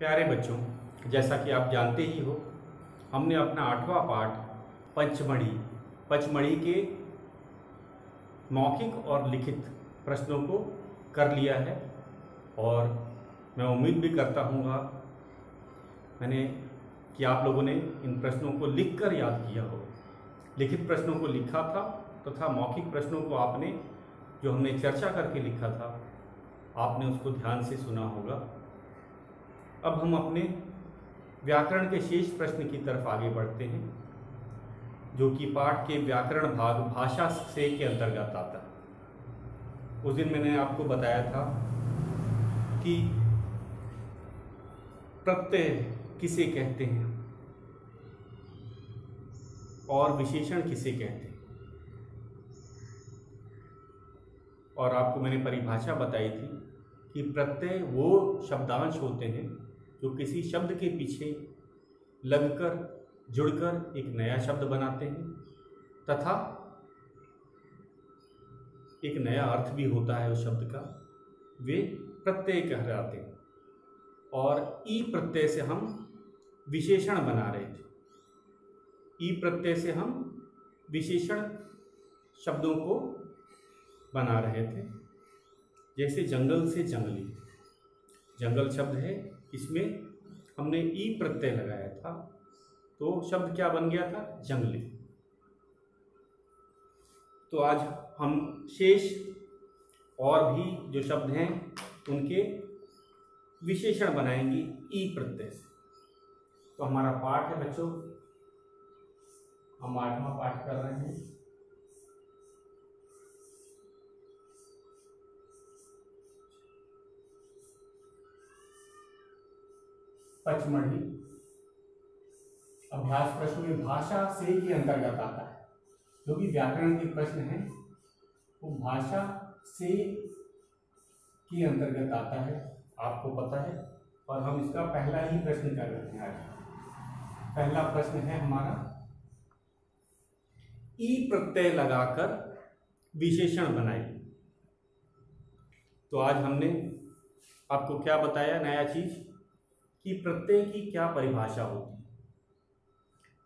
प्यारे बच्चों, जैसा कि आप जानते ही हो, हमने अपना 8वां पाठ पचमढ़ी के मौखिक और लिखित प्रश्नों को कर लिया है। और मैं उम्मीद भी करता हूँ कि आप लोगों ने इन प्रश्नों को लिखकर याद किया हो। लिखित प्रश्नों को लिखा था तथा मौखिक प्रश्नों को आपने जो हमने चर्चा करके लिखा था, आपने उसको ध्यान से सुना होगा। अब हम अपने व्याकरण के शेष प्रश्न की तरफ आगे बढ़ते हैं, जो कि पाठ के व्याकरण भाग भाषा से के अंतर्गत आता है। उस दिन मैंने आपको बताया था कि प्रत्यय किसे कहते हैं और विशेषण किसे कहते हैं, और आपको मैंने परिभाषा बताई थी कि प्रत्यय वो शब्दांश होते हैं जो किसी शब्द के पीछे लगकर जुड़कर एक नया शब्द बनाते हैं तथा एक नया अर्थ भी होता है उस शब्द का, वे प्रत्यय कहलाते हैं। और ई प्रत्यय से हम विशेषण बना रहे थे। ई प्रत्यय से हम विशेषण शब्दों को बना रहे थे। जैसे जंगल से जंगली, जंगल शब्द है, इसमें हमने ई प्रत्यय लगाया था तो शब्द क्या बन गया था? जंगली। तो आज हम शेष और भी जो शब्द हैं उनके विशेषण बनाएंगे ई प्रत्यय से। तो हमारा पाठ है बच्चों, हम 8वां पाठ कर रहे हैं। पचमढ़ी अभ्यास प्रश्न में भाषा से के अंतर्गत आता है। जो भी व्याकरण के प्रश्न हैं वो भाषा से के अंतर्गत आता है, आपको पता है। और हम इसका पहला ही प्रश्न कर रहे हैं आज। पहला प्रश्न है हमारा, ई प्रत्यय लगाकर विशेषण बनाइए। तो आज हमने आपको क्या बताया नया चीज कि प्रत्यय की क्या परिभाषा होती है।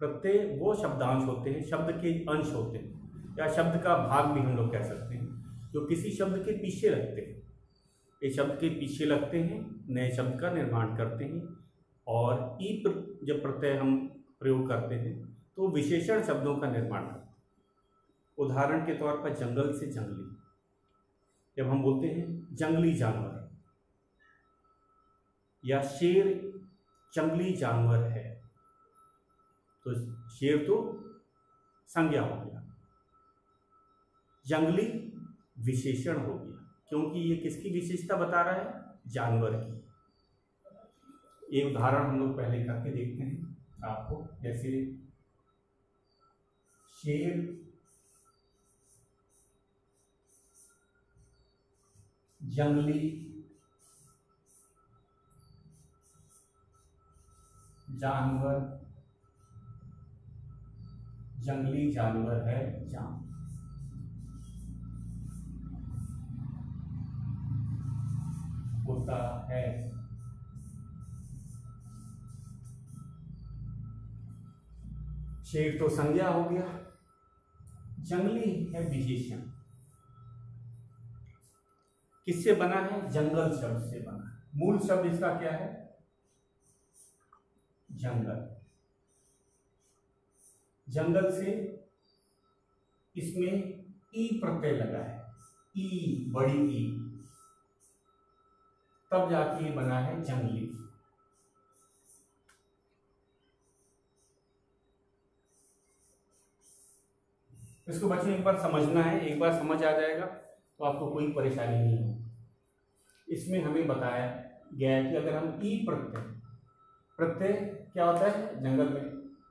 प्रत्यय वो शब्दांश होते हैं, शब्द के अंश होते हैं, या शब्द का भाग भी हम लोग कह सकते हैं, जो किसी शब्द के पीछे लगते हैं। ये शब्द के पीछे लगते हैं, नए शब्द का निर्माण करते हैं। और जब प्रत्यय हम प्रयोग करते हैं तो विशेषण शब्दों का निर्माण करते हैं। उदाहरण के तौर पर जंगल से जंगली, जब हम बोलते हैं जंगली जानवर या शेर जंगली जानवर है, तो शेर तो संज्ञा हो गया, जंगली विशेषण हो गया, क्योंकि ये किसकी विशेषता बता रहा है? जानवर की। एक उदाहरण हम लोग पहले करके देखते हैं आपको। जैसे शेर जंगली जानवर, जंगली जानवर है होता है। शेर तो संज्ञा हो गया, जंगली है विशेषण। किससे बना है? जंगल शब्द से बना है। मूल शब्द इसका क्या है? जंगल। जंगल से इसमें ई प्रत्यय लगा है, ई, बड़ी ई, तब जाके ये बना है जंगली। इसको बच्चों एक बार समझना है, एक बार समझ आ जाएगा तो आपको कोई परेशानी नहीं होगी। इसमें हमें बताया गया है कि अगर हम ई प्रत्यय क्या होता है? जंगल में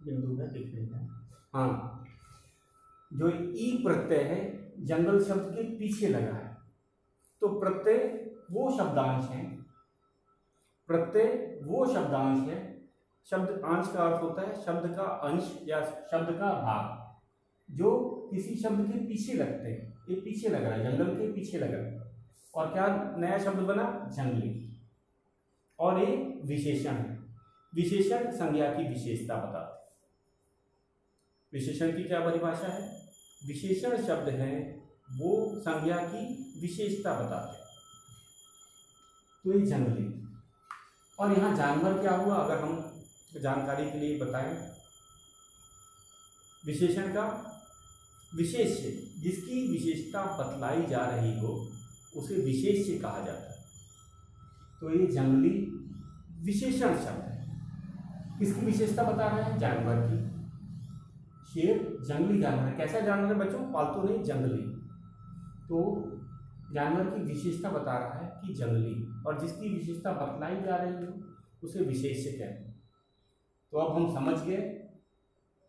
बिंदु है, देख लेते हैं। हाँ, जो ई प्रत्यय है जंगल शब्द के पीछे लगा है, तो प्रत्यय वो शब्दांश है, प्रत्यय वो शब्दांश है। शब्द अंश का अर्थ होता है शब्द का अंश या शब्द का भाग, जो किसी शब्द के पीछे लगते हैं। ये पीछे लग रहा है, जंगल के पीछे लग रहा है, और क्या नया शब्द बना? जंगली। और ये विशेषण है। विशेषण संज्ञा की विशेषता बताते हैं। विशेषण की क्या परिभाषा है? विशेषण शब्द है वो संज्ञा की विशेषता बताते हैं। तो ये जंगली। और यहाँ जानवर क्या हुआ, अगर हम जानकारी के लिए बताएं, विशेषण का विशेष्य, जिसकी विशेषता बतलाई जा रही हो उसे विशेष्य कहा जाता है। तो ये जंगली विशेषण शब्द है। किसकी विशेषता बता रहे हैं? जानवर की। शेर जंगली जानवर है। कैसा जानवर है बच्चों? पालतू नहीं, जंगली। तो जानवर की विशेषता बता रहा है कि जंगली, और जिसकी विशेषता बतलाई जा रही हो उसे विशेष्य कहते हैं। तो अब हम समझ गए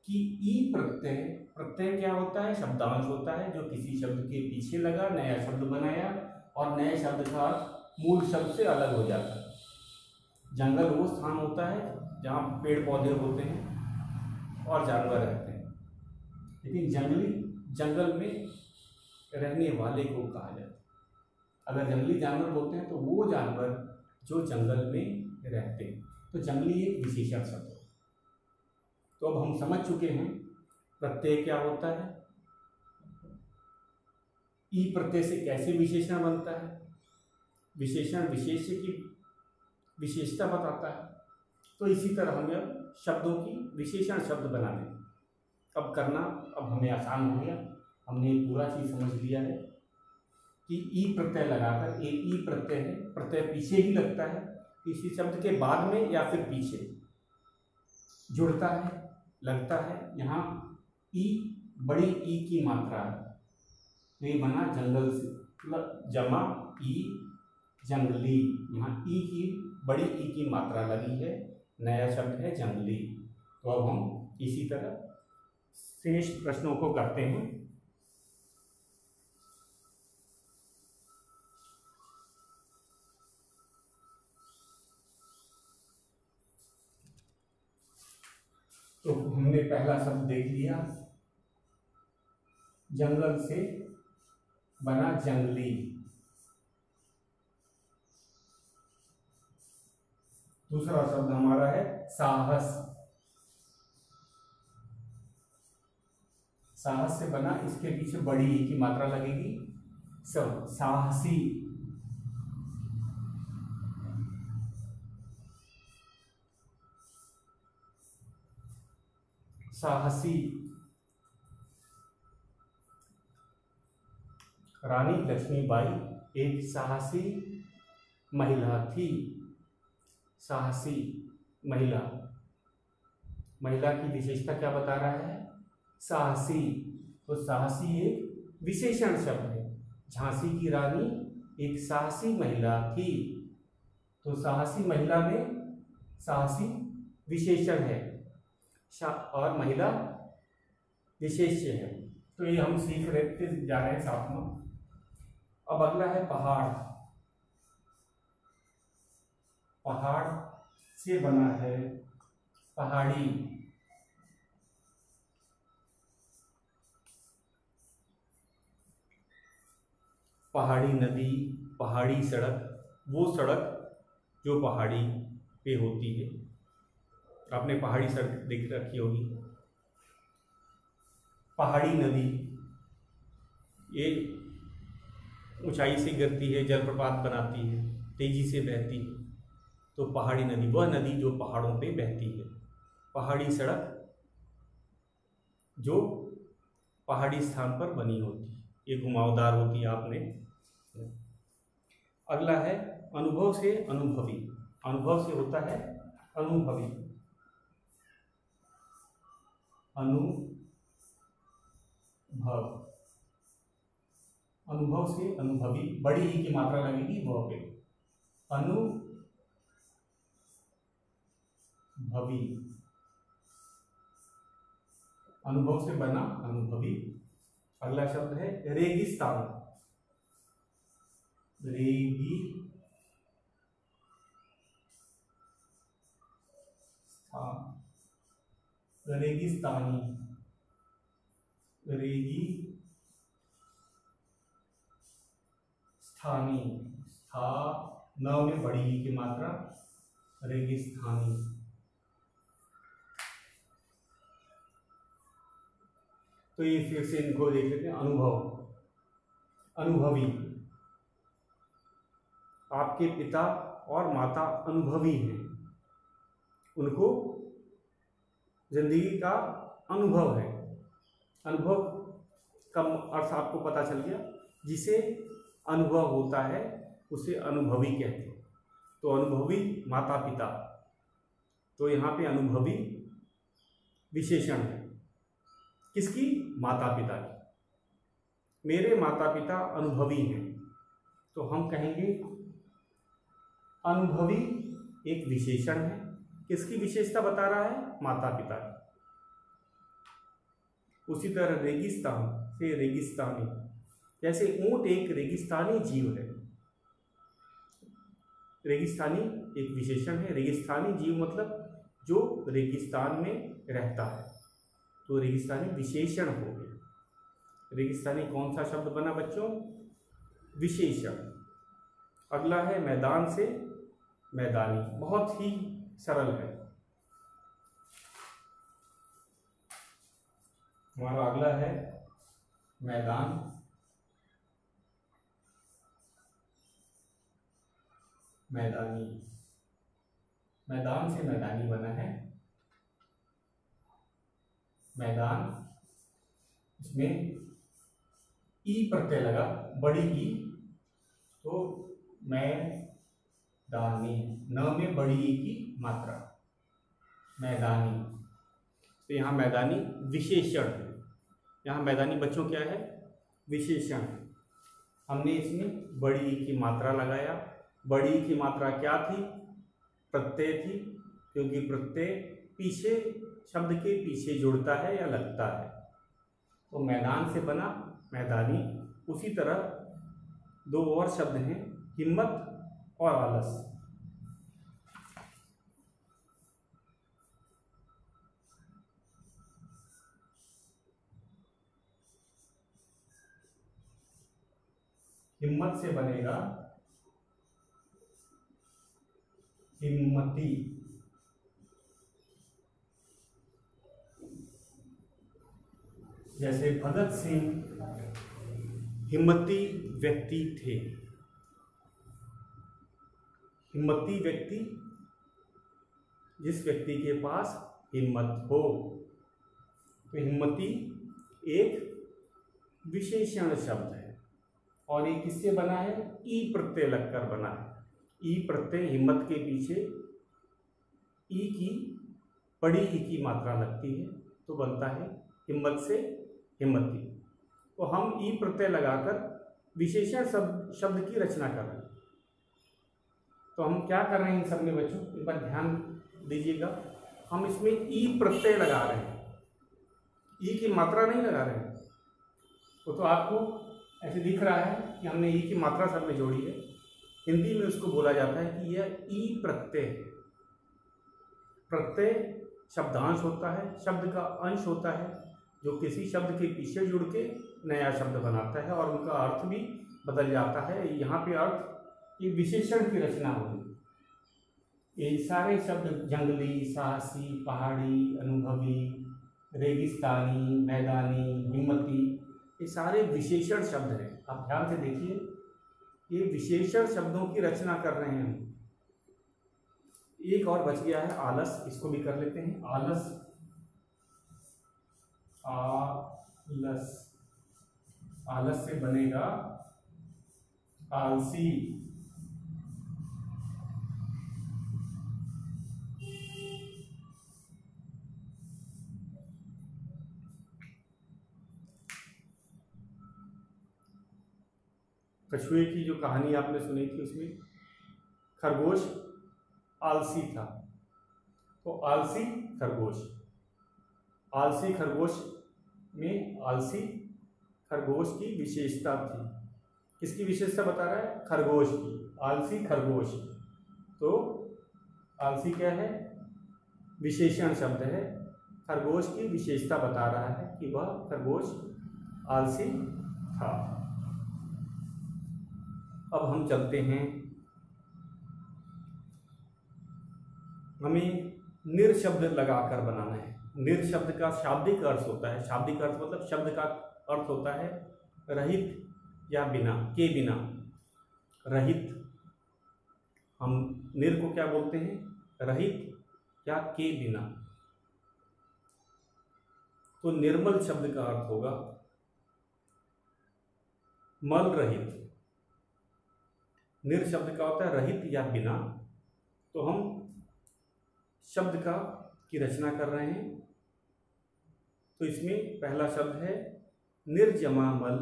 कि ई प्रत्यय, प्रत्यय क्या होता है? शब्दांश होता है जो किसी शब्द के पीछे लगा, नया शब्द बनाया और नए शब्द का मूल शब्द से अलग हो जाता है। जंगल वो स्थान होता है जहाँ पेड़ पौधे होते हैं और जानवर रहते हैं, लेकिन जंगली जंगल में रहने वाले को कहा जाता है। अगर जंगली जानवर बोलते हैं तो वो जानवर जो जंगल में रहते हैं। तो जंगली एक विशेषण शब्द है। तो अब हम समझ चुके हैं प्रत्यय क्या होता है, ई प्रत्यय से कैसे विशेषण बनता है, विशेषण विशेष्य की विशेषता बताता है। तो इसी तरह हमें अब शब्दों की विशेषण शब्द बना दें। अब करना अब हमें आसान हो गया। हमने पूरा चीज समझ लिया है कि ई प्रत्यय लगाकर, एक ई प्रत्यय है, प्रत्यय पीछे ही लगता है, किसी शब्द के बाद में या फिर पीछे जुड़ता है, लगता है। यहाँ ई बड़ी ई की मात्रा है, तो ये बना जंगल से, मतलब जमा ई जंगली। यहाँ ई की बड़ी ई की मात्रा लगी है, नया शब्द है जंगली। तो अब हम इसी तरह शेष प्रश्नों को करते हैं। तो हमने पहला शब्द देख लिया, जंगल से बना जंगली। दूसरा शब्द हमारा है साहस। साहस से बना, इसके पीछे बड़ी ई की मात्रा लगेगी, सब साहसी। साहसी। रानी लक्ष्मीबाई एक साहसी महिला थी। साहसी महिला, महिला की विशेषता क्या बता रहा है? साहसी। तो साहसी एक विशेषण शब्द है। झांसी की रानी एक साहसी महिला थी। तो साहसी महिला में साहसी विशेषण है और महिला विशेष्य है। तो ये हम सीख रहे जा रहे हैं साथ में। अब अगला है पहाड़। पहाड़ से बना है पहाड़ी। पहाड़ी नदी, पहाड़ी सड़क, वो सड़क जो पहाड़ी पे होती है। आपने पहाड़ी सड़क देख रखी होगी। पहाड़ी नदी ये ऊंचाई से गिरती है, जलप्रपात बनाती है, तेजी से बहती है। तो पहाड़ी नदी वह नदी जो पहाड़ों पे बहती है। पहाड़ी सड़क जो पहाड़ी स्थान पर बनी होती है, ये घुमावदार होती है। आपने अगला है अनुभव से अनुभवी। अनुभव से होता है अनुभवी। अनुभव, अनुभव से अनुभवी, बड़ी ई की मात्रा लगेगी वह पे। अनुभवी, अनुभव से बना अनुभवी। अगला शब्द है रेगिस्तान। रेगिस्तानी, रेगी स्थानी, स्था न में बड़ी ई की मात्रा, रेगिस्तानी। तो ये फिर से इनको देख लेते हैं। अनुभव, अनुभवी, आपके पिता और माता अनुभवी हैं, उनको जिंदगी का अनुभव है। अनुभव का अर्थ आपको पता चल गया, जिसे अनुभव होता है उसे अनुभवी कहते हैं। तो अनुभवी माता पिता, तो यहाँ पे अनुभवी विशेषण है किसकी? माता पिता की। मेरे माता पिता अनुभवी हैं, तो हम कहेंगे अनुभवी एक विशेषण है। किसकी विशेषता बता रहा है? माता पिता की। उसी तरह रेगिस्तान से रेगिस्तानी, जैसे ऊंट एक रेगिस्तानी जीव है। रेगिस्तानी एक विशेषण है। रेगिस्तानी जीव मतलब जो रेगिस्तान में रहता है, तो रेगिस्तानी विशेषण हो गया। रेगिस्तानी कौन सा शब्द बना बच्चों? विशेषण। अगला है मैदान से मैदानी, बहुत ही सरल है। हमारा अगला है मैदान, मैदानी। मैदान से मैदानी बना है। मैदान, इसमें ई प्रत्यय लगा, बड़ी ई, तो मैदानी, न में बड़ी ई की मात्रा, मैदानी। तो यहाँ मैदानी विशेषण है। यहाँ मैदानी बच्चों क्या है? विशेषण है। हमने इसमें बड़ी ई की मात्रा लगाया। बड़ी ई की मात्रा क्या थी? प्रत्यय थी, क्योंकि प्रत्यय पीछे, शब्द के पीछे जुड़ता है या लगता है। तो मैदान से बना मैदानी। उसी तरह दो और शब्द हैं, हिम्मत और आलस। हिम्मत से बनेगा हिम्मती। जैसे भगत सिंह हिम्मती व्यक्ति थे। हिम्मती व्यक्ति, जिस व्यक्ति के पास हिम्मत हो। तो हिम्मती एक विशेषण शब्द है, और ये किससे बना है? ई प्रत्यय लगकर बना है। ई प्रत्यय, हिम्मत के पीछे ई की, बड़ी ई की मात्रा लगती है, तो बनता है हिम्मत से हिम्मती। तो हम ई प्रत्यय लगाकर विशेषण शब्द की रचना कर रहे हैं। तो हम क्या कर रहे हैं इन सब में बच्चों, एक बार ध्यान दीजिएगा। हम इसमें ई प्रत्यय लगा रहे हैं, ई की मात्रा नहीं लगा रहे हैं। वो तो आपको ऐसे दिख रहा है कि हमने ई की मात्रा सब में जोड़ी है। हिंदी में उसको बोला जाता है कि यह ई प्रत्यय है। प्रत्यय शब्दांश होता है, शब्द का अंश होता है, जो किसी शब्द के पीछे जुड़ के नया शब्द बनाता है और उनका अर्थ भी बदल जाता है। यहाँ पे अर्थ ये विशेषण की रचना होगी। ये सारे शब्द जंगली, साहसी, पहाड़ी, अनुभवी, रेगिस्तानी, मैदानी, हिम्मती, ये सारे विशेषण शब्द हैं। आप ध्यान से देखिए, ये विशेषण शब्दों की रचना कर रहे हैं हम। एक और बच गया है आलस, इसको भी कर लेते हैं। आलस, आलस, आलस से बनेगा आलसी। कछुए की जो कहानी आपने सुनी थी, उसमें खरगोश आलसी था, तो आलसी खरगोश। आलसी खरगोश में आलसी खरगोश की विशेषता थी। किसकी विशेषता बता रहा है? खरगोश की। आलसी खरगोश, तो आलसी क्या है? विशेषण शब्द है। खरगोश की विशेषता बता रहा है कि वह खरगोश आलसी था। अब हम चलते हैं हमें निर शब्द लगाकर बनाना है। निर शब्द का शाब्दिक अर्थ होता है, शाब्दिक अर्थ मतलब शब्द का अर्थ होता है रहित या बिना, के बिना, रहित। हम निर को क्या बोलते हैं? रहित या के बिना। तो निर्मल शब्द का अर्थ होगा मल रहित। निर शब्द का होता है रहित या बिना। तो हम शब्द की रचना कर रहे हैं। तो इसमें पहला शब्द है निर्जमा मल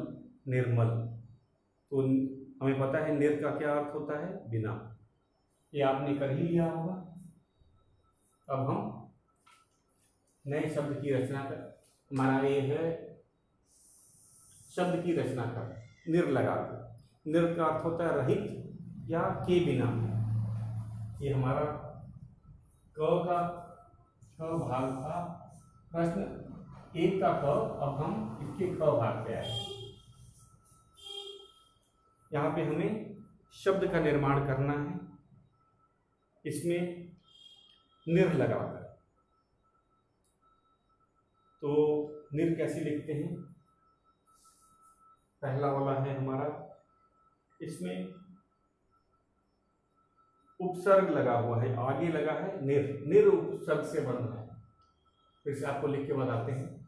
निर्मल। तो हमें पता है निर का क्या अर्थ होता है? बिना। ये आपने कर ही लिया होगा। अब हम नए शब्द की रचना कर, हमारा ये है शब्द की रचना कर निर लगाकर। निर का अर्थ होता है रहित या के बिना। ये हमारा क भाग था प्रश्न 1 का क। अब हम इसके क भाग पे आए। यहाँ पे हमें शब्द का निर्माण करना है, इसमें निर लगाकर। तो निर कैसे लिखते हैं? पहला वाला है हमारा, इसमें उपसर्ग लगा हुआ है, आगे लगा है निर। निर उपसर्ग से बना है। फिर से आपको लिख के बताते हैं।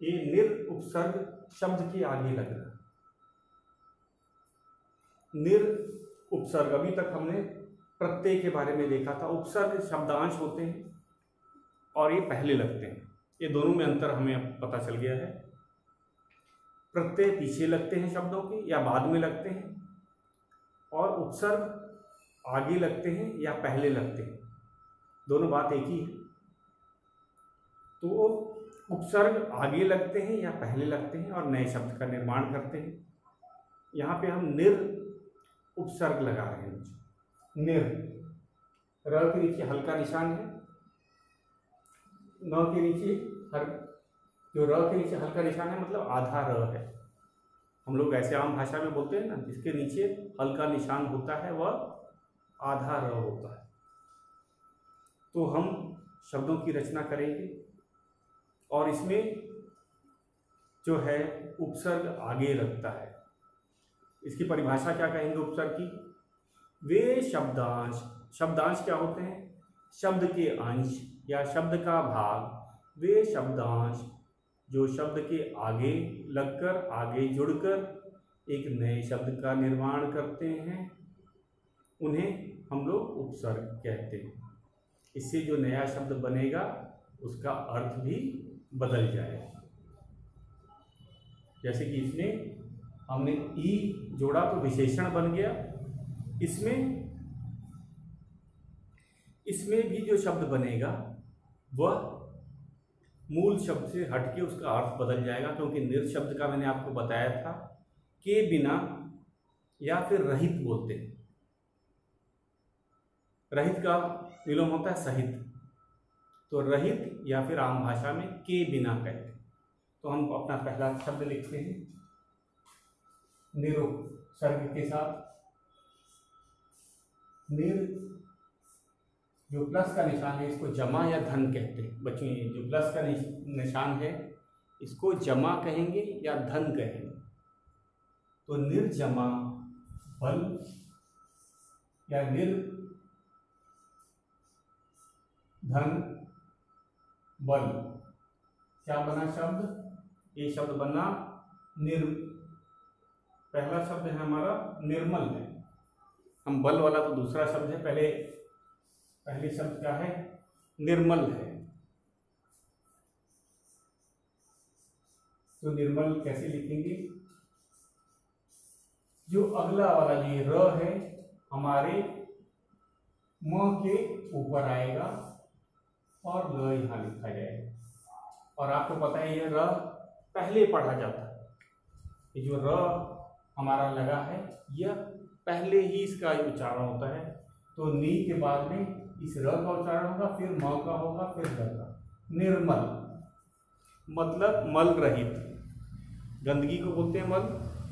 ये निर उपसर्ग शब्द के आगे लग रहा है। निर उपसर्ग, अभी तक हमने प्रत्यय के बारे में देखा था। उपसर्ग शब्दांश होते हैं और ये पहले लगते हैं। ये दोनों में अंतर हमें अब पता चल गया है। प्रत्यय पीछे लगते हैं शब्दों के या बाद में लगते हैं, और उपसर्ग आगे लगते हैं या पहले लगते हैं। दोनों बात एक ही है। तो उपसर्ग आगे लगते हैं या पहले लगते हैं और नए शब्द का निर्माण करते हैं। यहाँ पे हम निर उपसर्ग लगा रहे हैं। निर, र के नीचे हल्का निशान है, न के नीचे जो र के नीचे हल्का निशान है मतलब आधा र है। हम लोग ऐसे आम भाषा में बोलते हैं ना, जिसके नीचे हल्का निशान होता है वह आधा र होता है। तो हम शब्दों की रचना करेंगे और इसमें जो है उपसर्ग आगे लगता है। इसकी परिभाषा क्या कहेंगे उपसर्ग की? वे शब्दांश, शब्दांश क्या होते हैं? शब्द के अंश या शब्द का भाग। वे शब्दांश जो शब्द के आगे लगकर, आगे जुड़कर एक नए शब्द का निर्माण करते हैं, उन्हें हम लोग उपसर्ग कहते हैं। इससे जो नया शब्द बनेगा उसका अर्थ भी बदल जाएगा। जैसे कि इसमें हमने ई जोड़ा तो विशेषण बन गया। इसमें भी जो शब्द बनेगा वह मूल शब्द से हटके उसका अर्थ बदल जाएगा, क्योंकि निर शब्द का मैंने आपको बताया था के बिना या फिर रहित बोलते हैं। रहित का विलोम होता है सहित। तो रहित या फिर आम भाषा में के बिना कहते हैं। तो हम अपना पहला शब्द लिखते हैं निरुपसर्ग के साथ। निर, जो प्लस का निशान है इसको जमा या धन कहते हैं। बच्चों, जो प्लस का निशान है इसको जमा कहेंगे या धन कहेंगे। तो निर्जमा बल या निर्धन बल, क्या बना शब्द? ये शब्द बना पहला शब्द है हमारा निर्मल है। हम बल वाला तो दूसरा शब्द है, पहले शब्द क्या है? निर्मल है। तो निर्मल कैसे लिखेंगे? जो अगला वाला ये र है हमारे म के ऊपर आएगा और ल यहाँ लिखा जाएगा। और आपको पता है ये र पहले पढ़ा जाता है। ये जो र हमारा लगा है यह पहले ही इसका उच्चारण होता है। तो नी के बाद में इस र का उच्चारण होगा, फिर म का होगा, फिर द का। निर्मल मतलब मल रहित। गंदगी को बोलते हैं मल,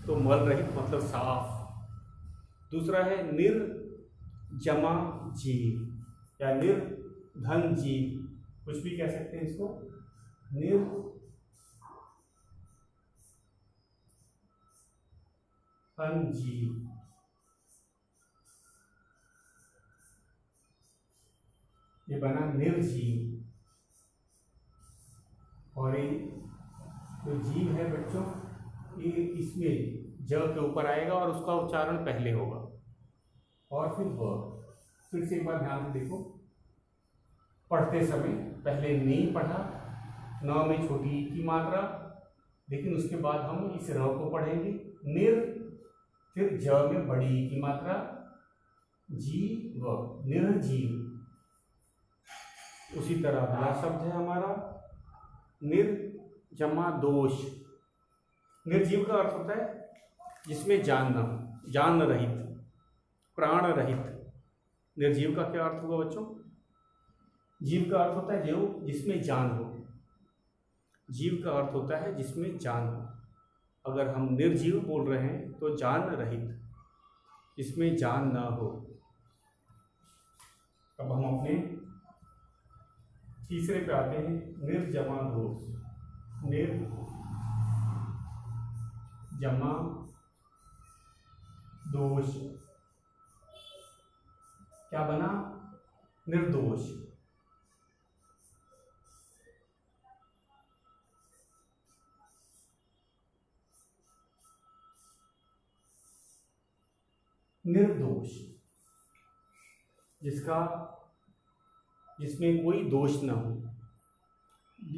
तो मल रहित मतलब साफ। दूसरा है जमा जीव या निर्धन जीव, कुछ भी कह सकते हैं इसको, निर्धन जीव। ये बना निर्जीव, और ये जो जीव है बच्चों, ये इसमें ज के ऊपर आएगा और उसका उच्चारण पहले होगा, और फिर व। फिर से एक बार ध्यान से देखो, पढ़ते समय पहले नी पढ़ा, न में छोटी ई की मात्रा, लेकिन उसके बाद हम इस र को पढ़ेंगे निर, फिर ज में बड़ी ई की मात्रा, जीव, निर्जीव। उसी तरह अगला शब्द है हमारा निर्जमा दोष। निर्जीव का अर्थ होता है जिसमें जान न हो, जान रहित, प्राण रहित। निर्जीव का क्या अर्थ होगा बच्चों? जीव का अर्थ होता है जो जिसमें जान हो, जीव का अर्थ होता है जिसमें जान हो। अगर हम निर्जीव बोल रहे हैं तो जान रहित, जिसमें जान ना हो। अब हम अपने तीसरे पे आते हैं, निर्जमा दोष। निर्जमा दोष क्या बना? निर्दोष। निर्दोष, जिसमें कोई दोष न हो,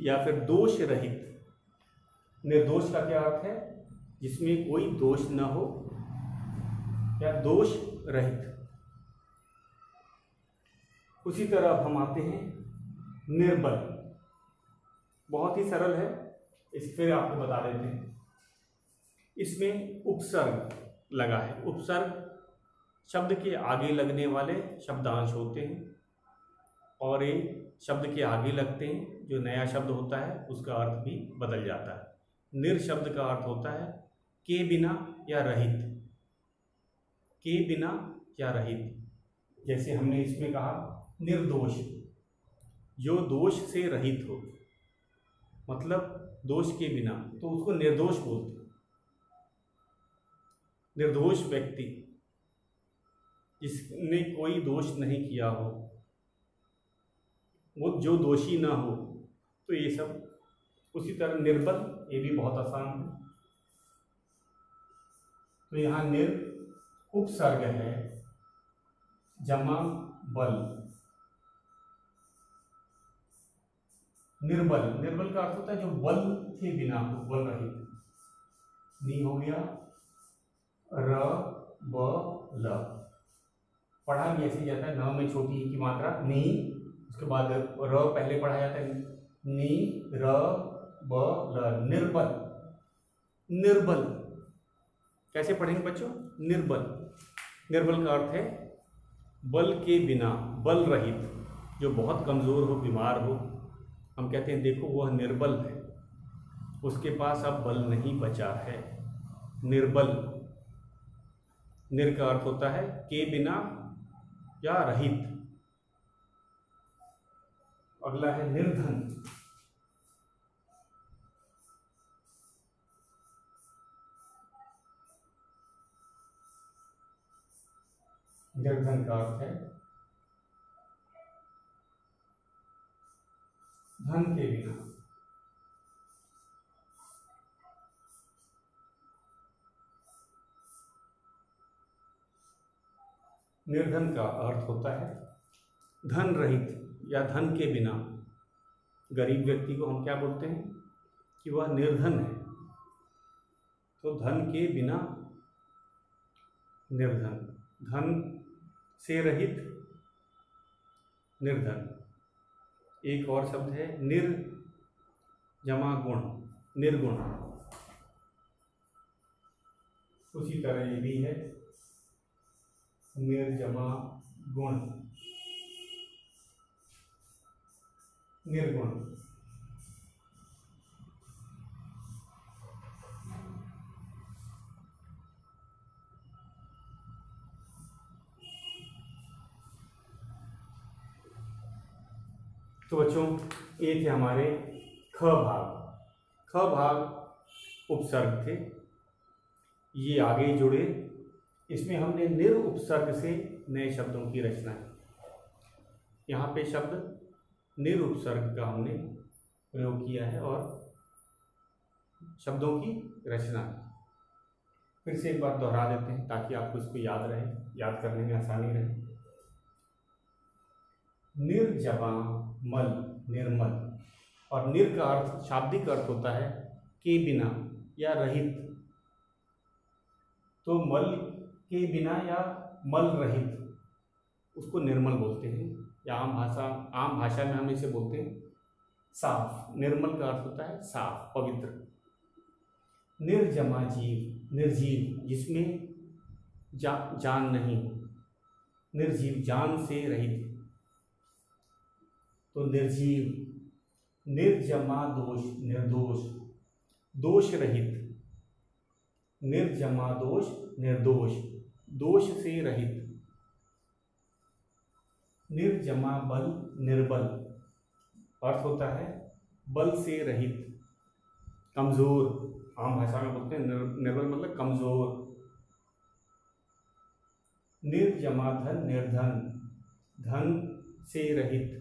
या फिर दोष रहित। निर्दोष का क्या अर्थ है? जिसमें कोई दोष न हो या दोष रहित। उसी तरह अब हम आते हैं निर्बल। बहुत ही सरल है, इस फिर आपको बता देते हैं। इसमें उपसर्ग लगा है। उपसर्ग शब्द के आगे लगने वाले शब्दांश होते हैं, और ये शब्द के आगे लगते हैं, जो नया शब्द होता है उसका अर्थ भी बदल जाता है। निर शब्द का अर्थ होता है के बिना या रहित, के बिना या रहित। जैसे हमने इसमें कहा निर्दोष, जो दोष से रहित हो, मतलब दोष के बिना, तो उसको निर्दोष बोलते हैं। निर्दोष व्यक्ति, जिसने कोई दोष नहीं किया हो, वो जो दोषी ना हो, तो ये सब। उसी तरह निर्बल, ये भी बहुत आसान है। तो यहाँ निर उपसर्ग है, जमा बल। निर्बल, निर्बल का अर्थ होता है जो बल के बिना हो, बल रहित। नी हो गया, र ब ल। पढ़ा भी ऐसे जाता है, न में छोटी ई की मात्रा नी, उसके बाद र पहले पढ़ा जाता है, नी र ब ल। निर्बल, निर्बल कैसे पढ़ेंगे बच्चों? निर्बल, निर्बल का अर्थ है बल के बिना, बल रहित, जो बहुत कमजोर हो, बीमार हो। हम कहते हैं देखो वह निर्बल है, उसके पास अब बल नहीं बचा है। निर्बल। निर का अर्थ होता है के बिना या रहित। अगला है निर्धन। निर्धन का अर्थ है धन के बिना। निर्धन का अर्थ होता है धन रहित या धन के बिना। गरीब व्यक्ति को हम क्या बोलते हैं कि वह निर्धन है, तो धन के बिना निर्धन, धन से रहित निर्धन। एक और शब्द है निर्जमा गुण, निर्गुण। उसी तरह ये भी है निर्जमा गुण, निर्गुण। तो बच्चों ये थे हमारे ख भाग। ख भाग उपसर्ग थे, ये आगे जुड़े। इसमें हमने निर उपसर्ग से नए शब्दों की रचना की। यहाँ पे शब्द निर उपसर्ग का हमने प्रयोग किया है और शब्दों की रचना। फिर से एक बार दोहरा देते हैं ताकि आपको इसको याद रहे, याद करने में आसानी रहे। निर्जमा मल, निर्मल, और निर का अर्थ, शाब्दिक अर्थ होता है के बिना या रहित। तो मल के बिना या मल रहित उसको निर्मल बोलते हैं, या आम भाषा में हम इसे बोलते हैं साफ। निर्मल का अर्थ होता है साफ, पवित्र। निर्जमा जीव, निर्जीव जिसमें जान नहीं, निर्जीव जान से रहित, तो निर्जीव। निर्जमा दोष, निर्दोष, दोष रहित। निर्जमा दोष, निर्दोष, दोष से रहित। निर्जमा बल, निर्बल, अर्थ होता है बल से रहित, कमजोर। आम भाषा में बोलते हैं निर्बल मतलब कमजोर। निर्जमा धन, निर्धन, धन से रहित,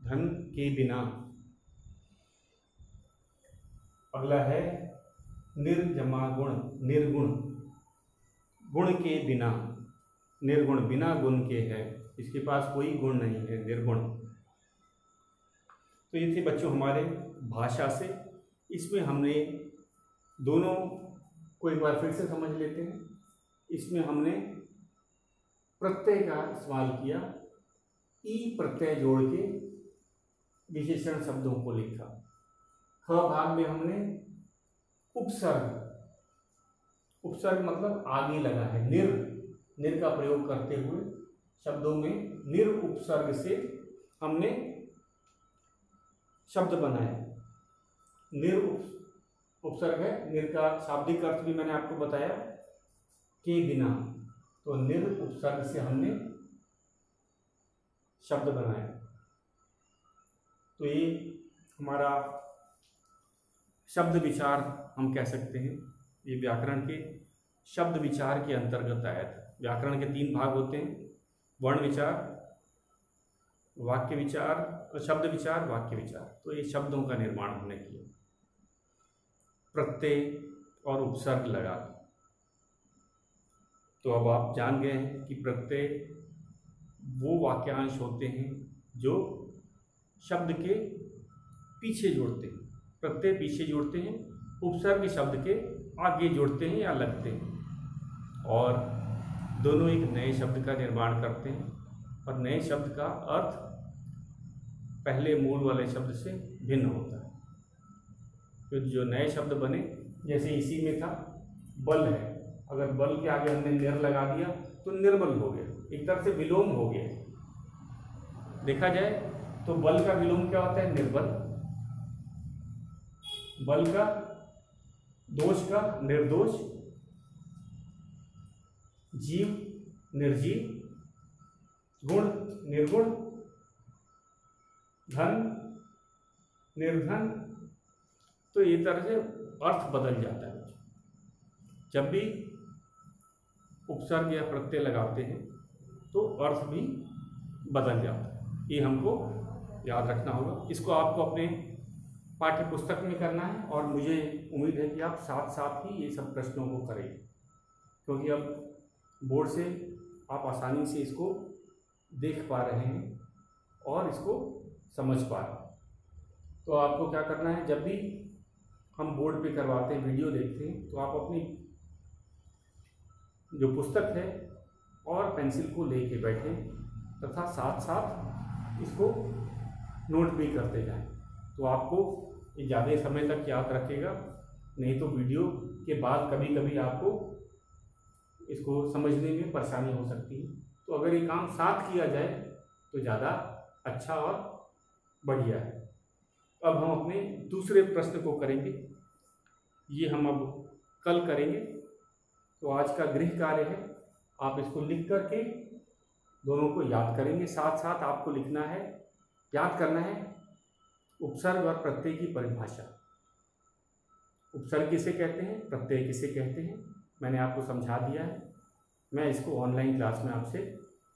धन के बिना। अगला है निर्जमा गुण, निर्गुण, गुण के बिना। निर्गुण बिना गुण के है, इसके पास कोई गुण नहीं है, निर्गुण। तो ये थे बच्चों हमारे भाषा से। इसमें हमने दोनों को एक बार फिर से समझ लेते हैं। इसमें हमने प्रत्यय का इस्तेमाल किया, ई प्रत्यय जोड़ के विशेषण शब्दों को लिखा। ख भाग में हमने उपसर्ग, उपसर्ग मतलब आगे लगा है, निर का प्रयोग करते हुए शब्दों में निर उपसर्ग से हमने शब्द बनाए। निर उपसर्ग है, निर का शाब्दिक अर्थ भी मैंने आपको बताया, के बिना। तो निर उपसर्ग से हमने शब्द बनाए। तो ये हमारा शब्द विचार हम कह सकते हैं। ये व्याकरण के शब्द विचार के अंतर्गत आया था। व्याकरण के 3 भाग होते हैं, वर्ण विचार, वाक्य विचार, शब्द विचार, वाक्य विचार। तो ये शब्दों का निर्माण हमने किया प्रत्यय और उपसर्ग लगा। तो अब आप जान गए हैं कि प्रत्यय वो वाक्यांश होते हैं जो शब्द के पीछे जोड़ते हैं। प्रत्यय पीछे जोड़ते हैं, उपसर्ग शब्द के आगे जोड़ते हैं या लगते हैं, और दोनों एक नए शब्द का निर्माण करते हैं। और नए शब्द का अर्थ पहले मूल वाले शब्द से भिन्न होता है। तो जो नए शब्द बने, जैसे इसी में था बल है, अगर बल के आगे हमने निर लगा दिया तो निर्बल हो गया, एक तरह से विलोम हो गया। देखा जाए तो बल का विलोम क्या होता है? निर्बल। बल का, दोष का निर्दोष, जीव निर्जीव, गुण निर्गुण, धन निर्धन। तो ये तरह से अर्थ बदल जाता है। जब भी उपसर्ग या प्रत्यय लगाते हैं तो अर्थ भी बदल जाता है। ये हमको याद रखना होगा। इसको आपको अपने पाठ्य पुस्तक में करना है, और मुझे उम्मीद है कि आप साथ साथ ही ये सब प्रश्नों को करें, क्योंकि अब बोर्ड से आप आसानी से इसको देख पा रहे हैं और इसको समझ पा रहे हैं। तो आपको क्या करना है, जब भी हम बोर्ड पे करवाते हैं, वीडियो देखते हैं, तो आप अपनी जो पुस्तक है और पेंसिल को लेके बैठें तथा साथ साथ इसको नोट भी करते जाएं। तो आपको ये ज़्यादा समय तक याद रखेगा। नहीं तो वीडियो के बाद कभी कभी आपको इसको समझने में परेशानी हो सकती है। तो अगर ये काम साथ किया जाए तो ज़्यादा अच्छा और बढ़िया है। अब हम अपने दूसरे प्रश्न को करेंगे, ये हम अब कल करेंगे। तो आज का गृह कार्य है, आप इसको लिख करके दोनों को याद करेंगे। साथ साथ आपको लिखना है याद करना है उपसर्ग और प्रत्यय की परिभाषा। उपसर्ग किसे कहते हैं, प्रत्यय किसे कहते हैं, मैंने आपको समझा दिया है। मैं इसको ऑनलाइन क्लास में आपसे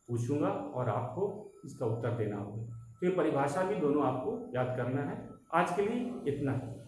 पूछूंगा और आपको इसका उत्तर देना होगा। तो ये परिभाषा भी दोनों आपको याद करना है। आज के लिए इतना ही।